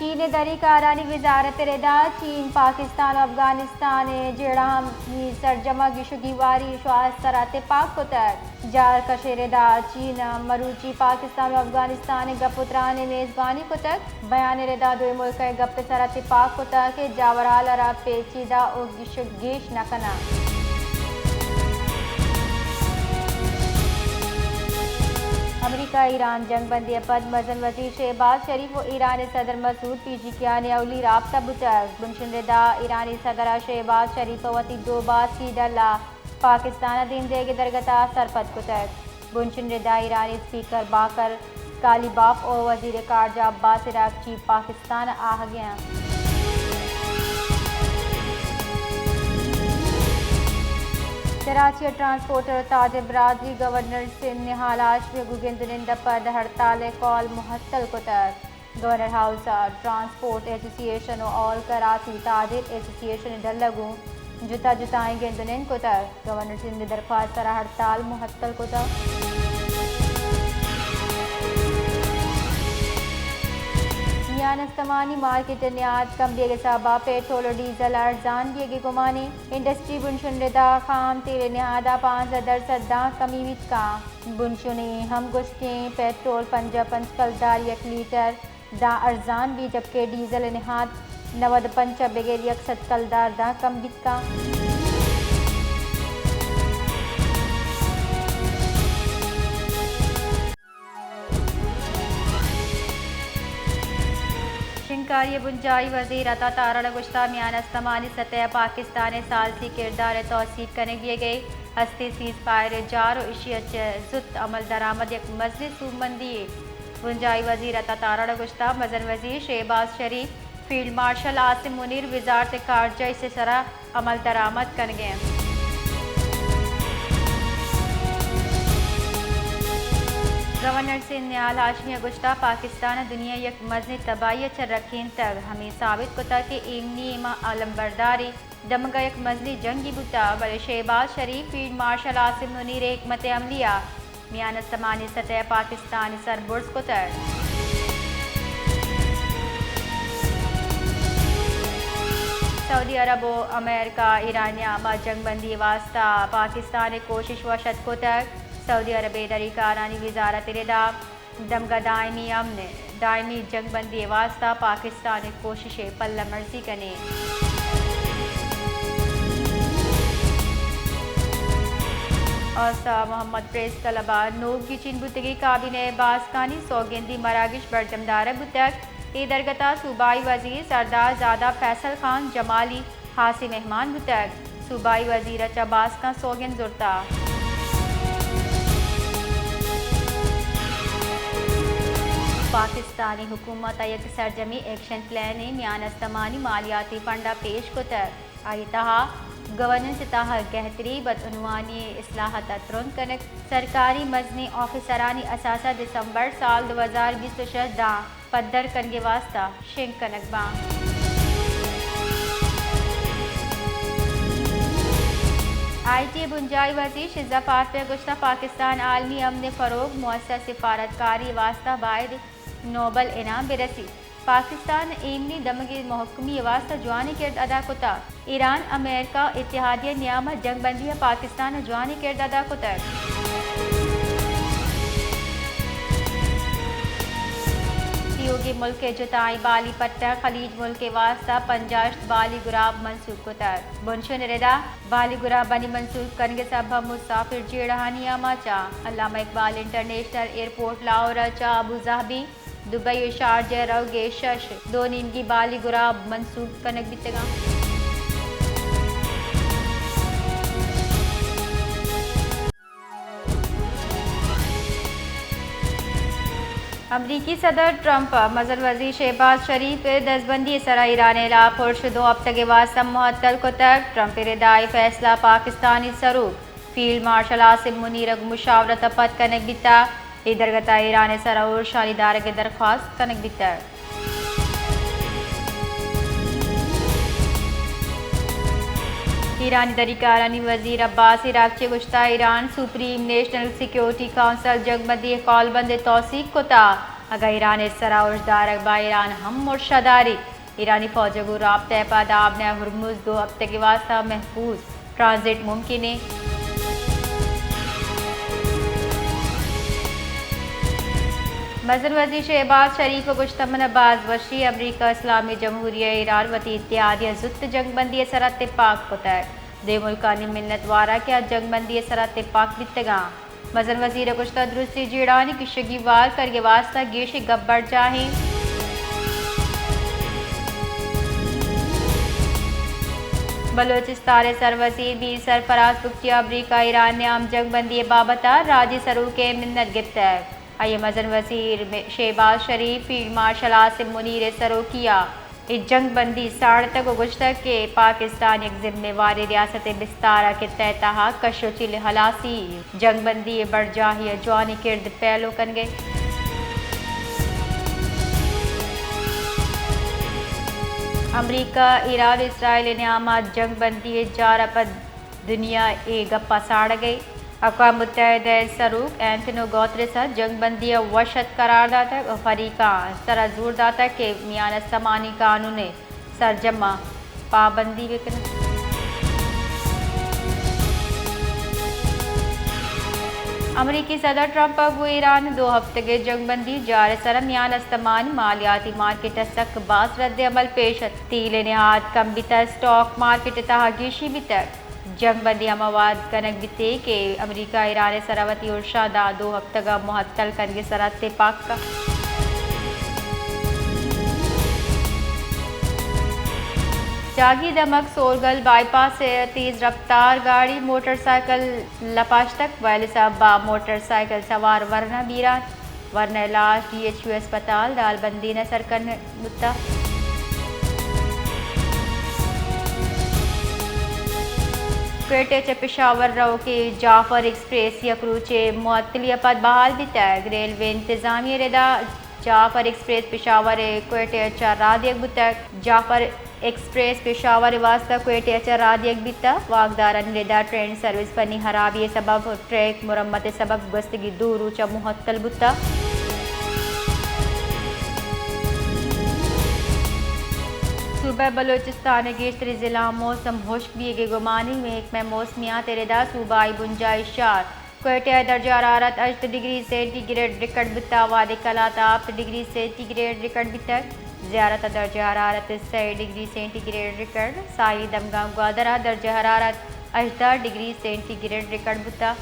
चीन दरी कारानी वजारत रदा चीन पाकिस्तान अफगानिस्तान जेड़ा सरजमा गिशुगीवारी सराते पाक कोतर जार कशेरेदा चीन मरूची पाकिस्तान अफगानिस्तान गपुत्रान मेज़बानी कोतर बयान रदा दो मुल्क गप सराते पाक कोतर के जावराल अरा पेचीदा और गिशुगीश नकना अमेरिका ईरान जंगबंदी पद मजन वजीर शहबाज शरीफ व ईरानी सदर मसूद पीजिकियान अवली राबता बुतक बुनशुनदा ईरानी सदर शहबाज शरीफ वती दो बार सीडला पाकिस्तान दिन देगे दरगता सरपद कुतक बुनशुनदा ईरानी स्पीकर बाकर कालीबाफ और वजीर कारजा अब्बास इराकची पाकिस्तान आ गया। कराची ट्रांसपोर्टर ताजिर बरादरी गवर्नर से निहालाश में गुगेंद्रिंद पद हड़ताल कॉल मुहत्तल कुतर गवर्नर हाउस ट्रांसपोर्ट एसोसिएशन और कराची ताजिर एसोसिएशन डलगू जुता जुताएं गेंदुनिन कुतर गवर्नर सिंध दरख्वास्त सरा हड़ताल मुहत्तल कुतर। नस्तमानी मार्केट नियाद कम दिए साबा पेट्रोल और डीजल अर्जान दिए गुमानी इंडस्ट्री बुनशुनदा खाम तेरे निहादा 5% कमी विच का बुनशुनी हम गुस्के पेट्रोल 55 कलदार 1 लीटर दा अर्जान भी जबकि डीजल निहाद 95 बगैर 100 कलदार दा कम विच का। शिंकारी बुंजाई वजीर अता तारा गुश्ता मियान अस्तमानी सतह पाकिस्तान सालसी किरदार तौसीक करने दिए गए हस्ती सीज फायर जार और इशियत जुत अमल दरामद एक मजलिस सूमंदी बुंजाई वजीर अता तारा गुश्ता मजन वजीर शहबाज शरीफ फील्ड मार्शल आसिम मुनीर वजारत कारजा से सरा अमल दरामद कर गए। गवर्नर से न्याल हाशमी गुश्ता पाकिस्तान दुनिया यक मजनी तबाही रखीन तक हमें साबित कोता कि इमनी इमा आलम बरदारी दमगा एक मजली जंगी बुता बड़े शहबाज शरीफ फील्ड मार्शल आसिम मुनीर हिकमत अमलिया मियान अस्तमानी सतह पाकिस्तान सरबुर्ज कोतर सऊदी अरब व अमेरिका ईरानिया मा जंगबंदी वास्ता पाकिस्तान कोशिश व शत कोतर सऊदी अरब दरी कारानी वजारत रदा दमगा दायमी अमन दायमी जंगबंदी वास्ता पाकिस्तान कोशिशें पल्ला मर्जी कने और मोहम्मद प्रेस तलबा नोब की चिन बुतगी काबिने बासकानी सौगंदी मरागिश बरजमदार बुतक ए दरगता सूबाई वजीर सरदार ज़ादा फैसल खान जमाली हासी मेहमान बुतक सूबाई वजीर अब्बास का सौगंद जुर्ता पाकिस्तानी हुकूमत एक सरजमी एक्शन प्लान मियान अस्तमानी मालियाती फंडा पेश कोतर आई तहा गवर्नेंस तहा गहतरी बदउनवानी इस्लाहत तुरंत कनक सरकारी मजनी ऑफिसरानी असासा दिसंबर साल 2026 दा पद्दर कनगे वास्ता शिंक कनक बा आई.टी. बुंजाई वजीर शिजा फातह गुश्ता पाकिस्तान आलमी अमन फ़रोग मुअस्सर सिफारतकारी वास्ता बायद नोबल इनाम बिरसी पाकिस्तान एमनी दमगी महकमी वास्ता जवानी किरद अदा कुता ईरान अमेरिका इत्तेहादिया नियाम जंगबंदी पाकिस्तान जवानी किरद अदा कुतर योगी मुल्क के जुताई बाली पट्टा खलीज मुल्क के वास्ता पंजाश बाली गुराब मंसूब कुतर बुनशुन रदा बाली गुराब बनी मंसूब करने सब मुसाफिर जेड़हानिया माचा अल्लामा इकबाल इंटरनेशनल एयरपोर्ट लाहौर चा अबू ज़हबी दुबई शारजा रवगे शश दो नीमगी बाली गुराब मंसूब कनक बितगा अमरीकी सदर ट्रंप मजर वजीर शहबाज शरीफ दसबंदी सरा ईरान ला पुरशुदो अब तक वास्ता मुअत्तल को तक ट्रंप रिदाई फैसला पाकिस्तानी सरूप फील्ड मार्शल आसिम मुनीर मुशावरत पद कनक बिता इधरगता ईरान सरा और शालीदार के दरख्वास्त कनक बिता ईरानी दरीकारानी वजीर अब्बास इराकची गुश्ता Iran supreme national security council जगमदी कॉलबंद तौसीक कोता अगर ईरान सरा उजदार बा ईरान हम मुर्शदारी ईरानी फौज को राब्ता पादाब ने हुरमुज 2 हफ्ते के वास्ता महफूज ट्रांजिट मुमकिन है। मज़न वज़ीर शहबाज शरीफ व गुश्तमन अब्बास वशी अमरीका इस्लामी जमहूरिया ईरान वती इत्तेहादिया जुत्त जंगबंदी सरहद पाक पुतर दे मुल्कानी मिन्नत वारा क्या जंगबंदी सरहद पाक बितगा मज़न वज़ीर गुश्ता दुरुस्ती जीड़ानी किशगी वार कर वास्ता गेश गब्बर चाहें। बलोचिस्तान सरवसीर बीर सरफराज पुख्तिया अमरीका ईरान ने आम जंगबंदी बाबता राजी सरू के मिन्नत गिफ्त है। आइए मज़न वज़ीर शहबाज शरीफ फील्ड मार्शल आसिम मुनीर सरोकिया इस जंगबंदी साढ़ तक गुश्ता के पाकिस्तान एक जिम्मेवारी रियासत बिस्तारा के तहता कशोचिल हलासी जंगबंदी बढ़ जाहिया जवानी किर्द पहलो कन गए। अमरीका ईरान इसराइल ने आमाद जंगबंदी जारा पर दुनिया ए गप्पा साड़ गई। अक़वाम मुत्तहिदा सरूक एंथोनियो गुतेरेस जंगबंदी वशत करार दाता और फरीका सरा जोर दाता के मियान समानी कानून सरजमा पाबंदी विकन। अमरीकी सदर ट्रंप को ईरान 2 हफ्ते के जंगबंदी जार सर मियान अस्तमान मालियाती मार्केट सक बास रद्द अमल पेश तील नहाद कम बितर स्टॉक मार्केट तहागीशी बितर जंगबंदी मवाद कनक बिते के अमरीका ईरान सरावती और शादा 2 हफ्ते का मुहत्तल करके सरहद पाक का जागी दमक सोरगल बाईपास से तेज रफ्तार गाड़ी मोटरसाइकिल लपाश तक वाले साहबा मोटरसाइकिल सवार वरना बीरान वरना लाश DHU अस्पताल दालबंदी न सरकन मुद्दा। क्वेटे पेशावर रो के जाफर एक्सप्रेस यकरूचे मुअत्तली पद बहाल भी तय रेलवे इंतजामिया रेदा जाफर एक्सप्रेस पेशावर क्वेटे रादियक बुतक जाफर एक्सप्रेस पेशावर वास्ता क्वेटे रादियक बिता वागदारन रेदा ट्रेन सर्विस पनी हराबी सबब ट्रैक मुरम्मत सबब गस्तगी दूर ऊंचा मुहत्तल बुता। सूबा बलोचिस्तान गेशतरी जिला मौसम खुश्क भी गुमानी में एक में मौसमियात रेदा सूबाई गुंजाइशात क्वेटे दर्जा हरारत 8 डिग्री सेंटीग्रेड रिकॉर्ड बिता वादे कलाता 8 डिग्री सेंटीग्रेड रिकॉर्ड बिता ज़्यारत दर्जा हरारत 6 डिग्री सेंटीग्रेड रिकॉर्ड साई दमगाम ग्वादरा दर्जा हरारत 18 डिग्री सेंटीग्रेड रिकॉर्ड बिता।